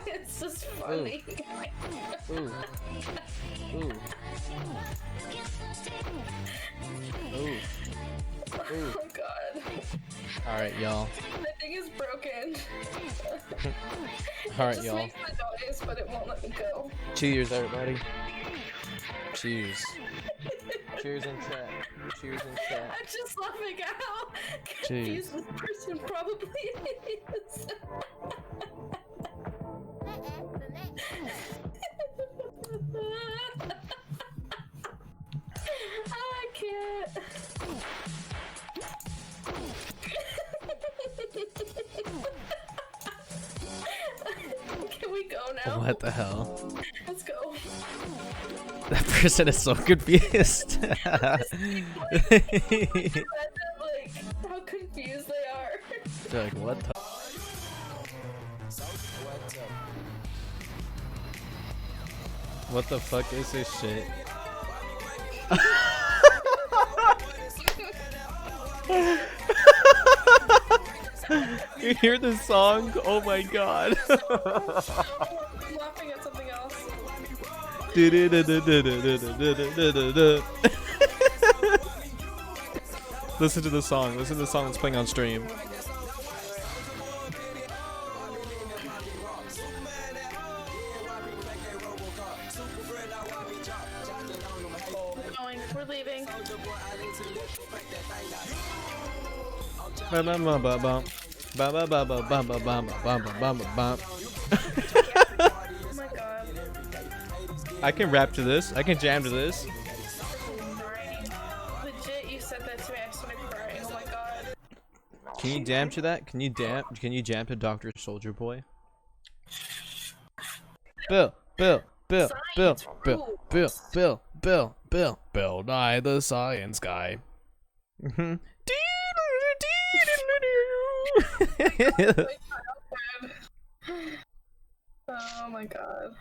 It's just funny. Ooh. Ooh. Ooh. Oh my god. Alright, y'all. The thing is broken. Alright, y'all. It just makes the noise, but it won't let me go. Cheers, everybody. Cheers. Cheers in chat. Cheers in chat. I'm just laughing at how Cheers. confused this person probably is. I can't. Can we go now? What the hell? Let's go. That person is so confused. Like, how confused they are. They're like, what the? What the fuck is this shit? You hear this song? Oh my god. I'm laughing at something else. Listen to the song. Listen to the song that's playing on stream. We're leaving. Oh my god. I can rap to this. I can jam to this. Legit, you said that to me. I started crying. Oh my god. Can you jam to that? Can you jam to Dr. Soldier Boy? Bill Nye the Science Guy. Oh my god.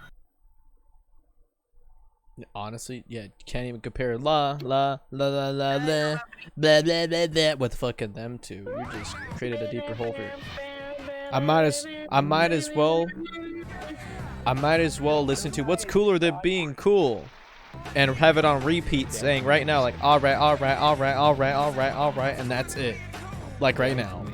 Honestly, yeah, can't even compare la la la la la la blah blah blah blah with fucking them two. You just created a deeper hole for it. I might as well listen to What's Cooler Than Being Cool and have it on repeat saying right now like alright, and that's it. Like right now.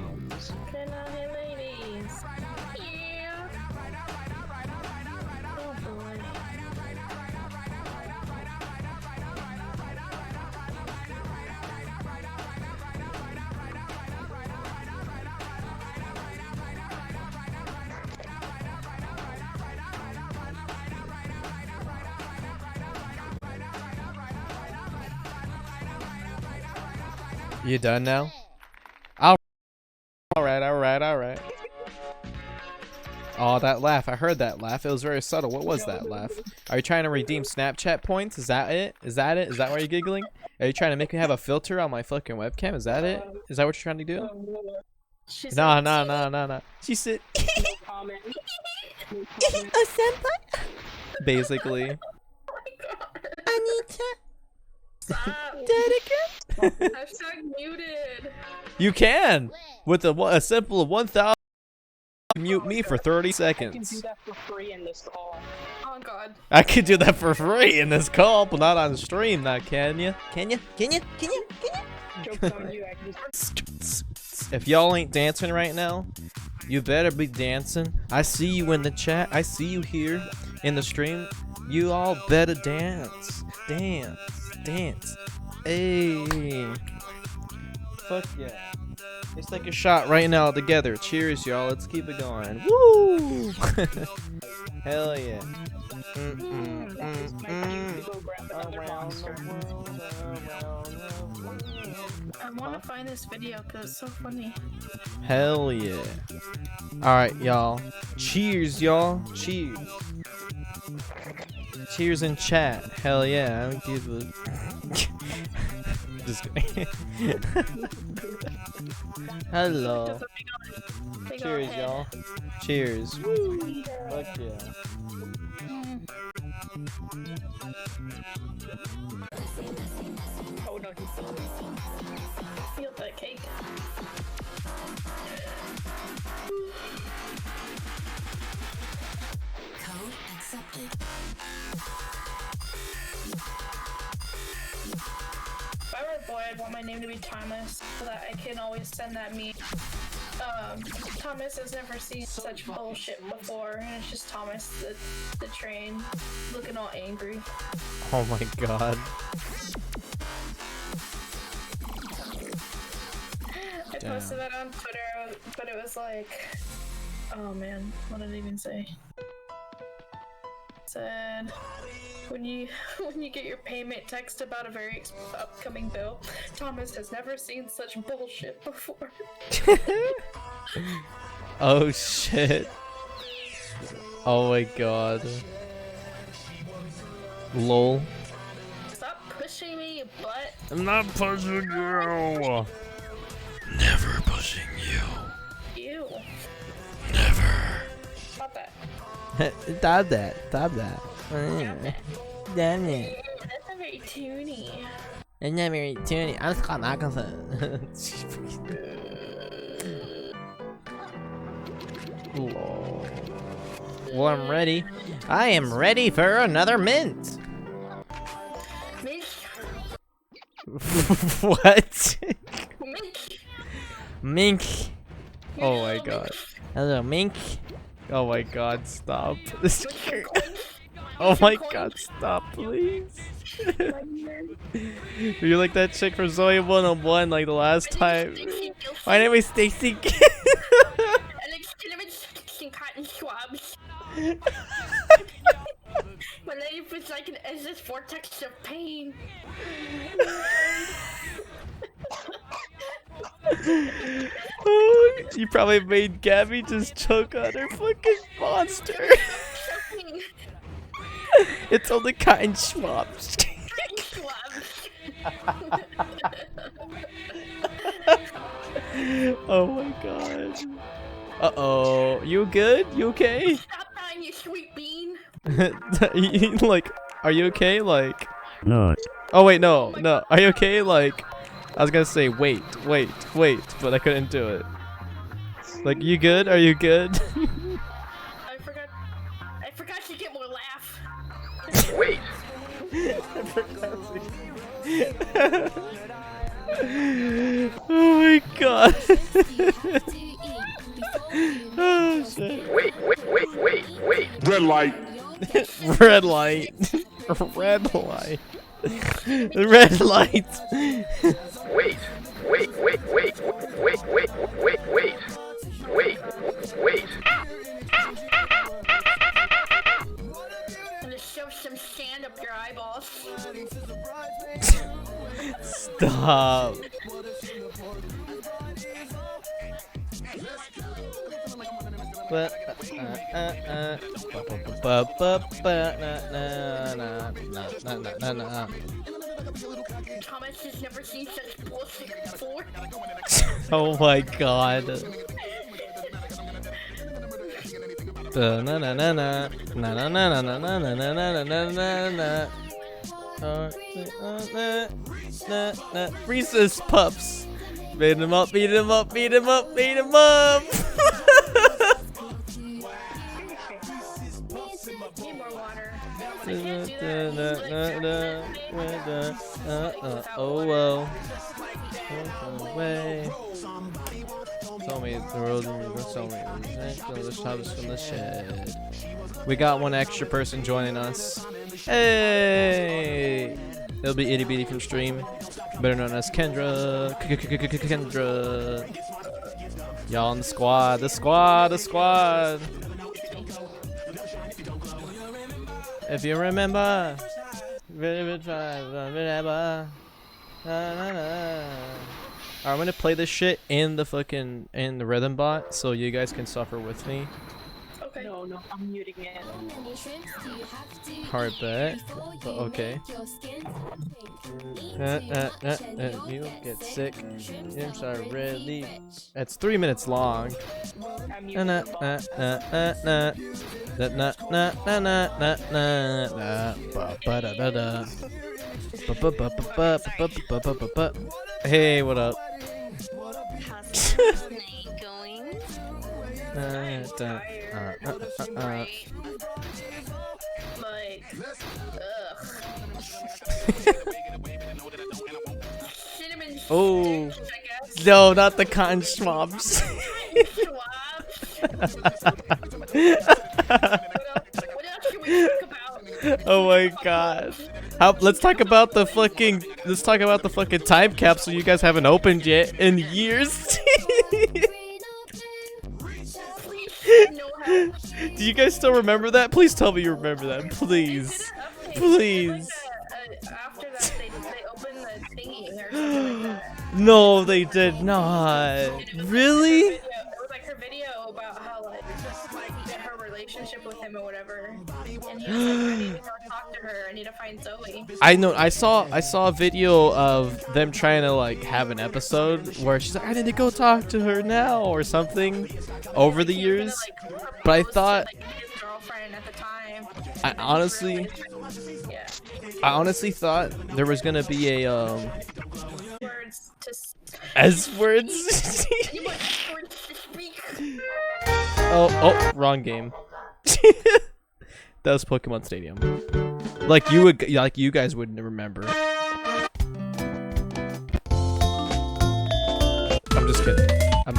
You done now? Alright. Oh, that laugh. I heard that laugh. It was very subtle. What was that laugh? Are you trying to redeem Snapchat points? Is that it? Is that it? Is that why you're giggling? Are you trying to make me have a filter on my fucking webcam? Is that it? Is that what you're trying to do? Nah. She said, a senpai? Basically. Anita. Hashtag muted. You can with a simple 1,000. Mute me for 30 seconds. I can do that for free in this call. Oh god. I could do that for free in this call, but not on stream. Now, can you? Joke's on you, If y'all ain't dancing right now, you better be dancing. I see you in the chat. I see you here in the stream. You all better dance. Dance. Hey. Fuck yeah. Let's take a shot right now together. Cheers, y'all. Let's keep it going. Woo! Hell yeah. I want to find this video because it's so funny. Hell yeah. Alright, y'all. Cheers, y'all. Cheers. Cheers in chat. Hell yeah. I don't give a... Just kidding. Hello. Cheers, y'all. Cheers. Fuck yeah. Oh no, he feel that cake. why I'd want my name to be Thomas, so that I can always send that meme. Thomas has never seen such bullshit before, and it's just Thomas, the train, looking all angry. Oh my god. I posted that on Twitter, but it was like, oh man, what did it even say? It said, when you get your payment text about a very upcoming bill, Thomas has never seen such bullshit before. Oh shit. Oh my god. Lol. Stop pushing me, you butt. I'm not pushing you. Never pushing you. Ew. Never. Stop that. Stop that. Stop that. Damn it. That's not very toony. It's not very tuny. I'm Scott Mackinson. Well, I'm ready. I am ready for another mint. Mink. What? Mink. Mink. Oh my Hello, god. Mink. Hello, Mink. Oh my god, stop. Coin. Oh my god, stop, please. You're like that chick from Zoe 101, like the last time. My name is Stacy. My life is like an endless vortex of pain. Oh, you probably made Gabby just choke on her fucking monster. It's only cotton swabs. Oh my god. Uh-oh. You good? You okay? Stop dying, you sweet bean. Like, are you okay? Like... No. Oh wait, no. No. Are you okay? Like... I was gonna say wait, but I couldn't do it. Like, you good? Are you good? I forgot to get more laugh. Wait. Oh my god. Oh shit. Wait. Red light. Red light. Red light. Red light. Wait. I'm gonna shove some sand up your eyeballs. Stop. Thomas has never seen such bullshit before. Oh my god. Reese's Puffs. Beat him up. Need more water. I can't do that. Oh well. Away. Tell me the road. Tell me the shops from the shed. We got one extra person joining us. Hey! It'll be Itty Bitty from stream, better known as Kendra. Kendra. Y'all in the squad. The squad. If you remember. I'm gonna play this shit in the rhythm bot so you guys can suffer with me. Okay. No, I'm muting it. Hard bet, but okay. You get sick. Imps are really. It's 3 minutes long. I'm muting Hey, what up? How's the night going? Right. Like, ugh. Shouldn't Oh. I guess. No, not the cotton swabs. What else can we talk about? Oh my god. Let's talk about the fucking time capsule you guys haven't opened yet in years. No help. Do you guys still remember that? Please tell me you remember that. Please. Please. After that, they opened the thingy or something like that. No, they did not. Really? It was like her video about how like her relationship with him or whatever. And he was like, I need to go talk to her. I need to find Zoe. I know. I saw a video of them trying to like have an episode where she's like, I need to go talk to her now or something over the years. But I thought, Like, his girlfriend at the time. I honestly thought there was gonna be a Words to S words. you want words to speak. Oh, wrong game. That was Pokemon Stadium. Like you guys wouldn't remember. I'm just kidding. I'm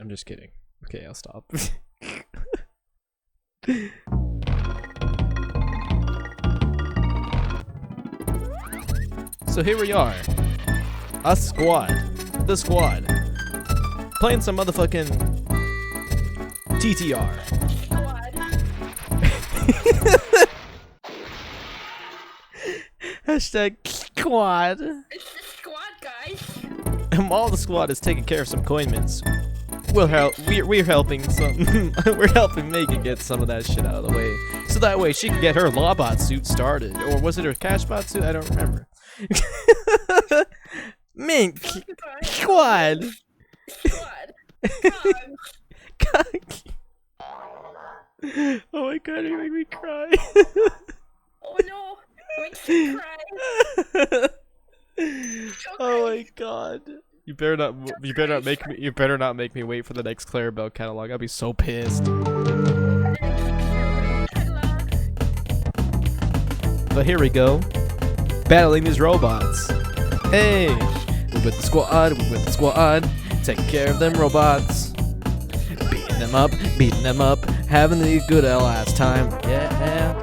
just kidding. Okay, I'll stop. So here we are. The squad. Playing some motherfucking TTR. Hashtag squad. It's the squad, guys. And while the squad is taking care of some coinments, we're helping some. We're helping Megan get some of that shit out of the way, so that way she can get her Lawbot suit started, or was it her Cashbot suit? I don't remember. Mink squad. Squad. Oh my god, you make me cry. Oh no. Makes me cry. Oh my god. You better not make me wait for the next Clarabelle catalog. I'll be so pissed. But here we go. Battling these robots. Hey! We with the squad. Taking care of them robots. Beating them up. Having the good last time. Yeah.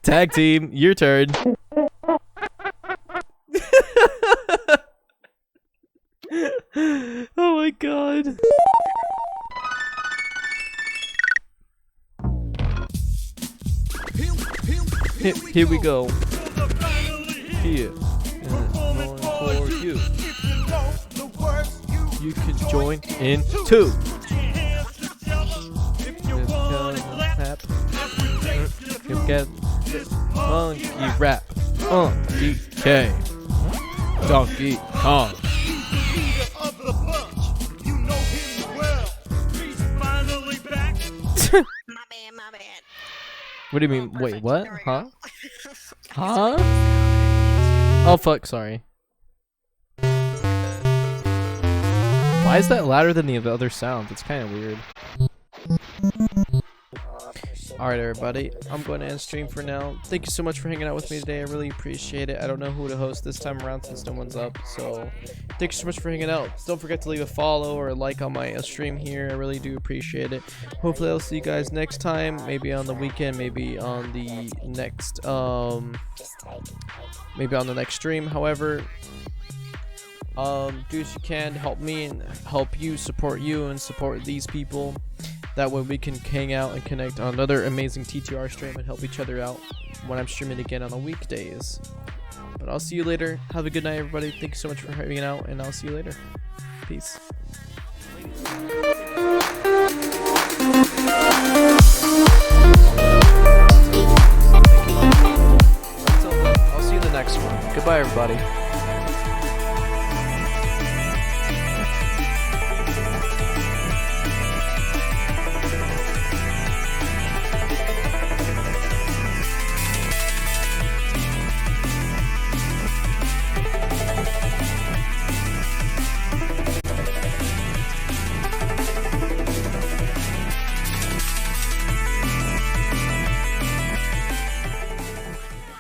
Tag team, your turn. Oh my god. Here we go. Here. And for you. You can join in too. You get monkey rap. DK. Donkey Kong. My bad. What do you mean? Oh, Wait, perfect. what? There we Huh? go. Huh? Oh fuck, sorry. Why is that louder than the other sounds? It's kind of weird. Alright everybody, I'm going to end stream for now. Thank you so much for hanging out with me today. I really appreciate it. I don't know who to host this time around since no one's up. So thank you so much for hanging out. Don't forget to leave a follow or a like on my stream here. I really do appreciate it. Hopefully I'll see you guys next time. Maybe on the weekend, maybe on the next stream. However, do what you can to help me and help you, support you and support these people. That way we can hang out and connect on another amazing TTR stream and help each other out when I'm streaming again on the weekdays. But I'll see you later. Have a good night, everybody. Thank you so much for hanging out, and I'll see you later. Peace. I'll see you in the next one. Goodbye, everybody.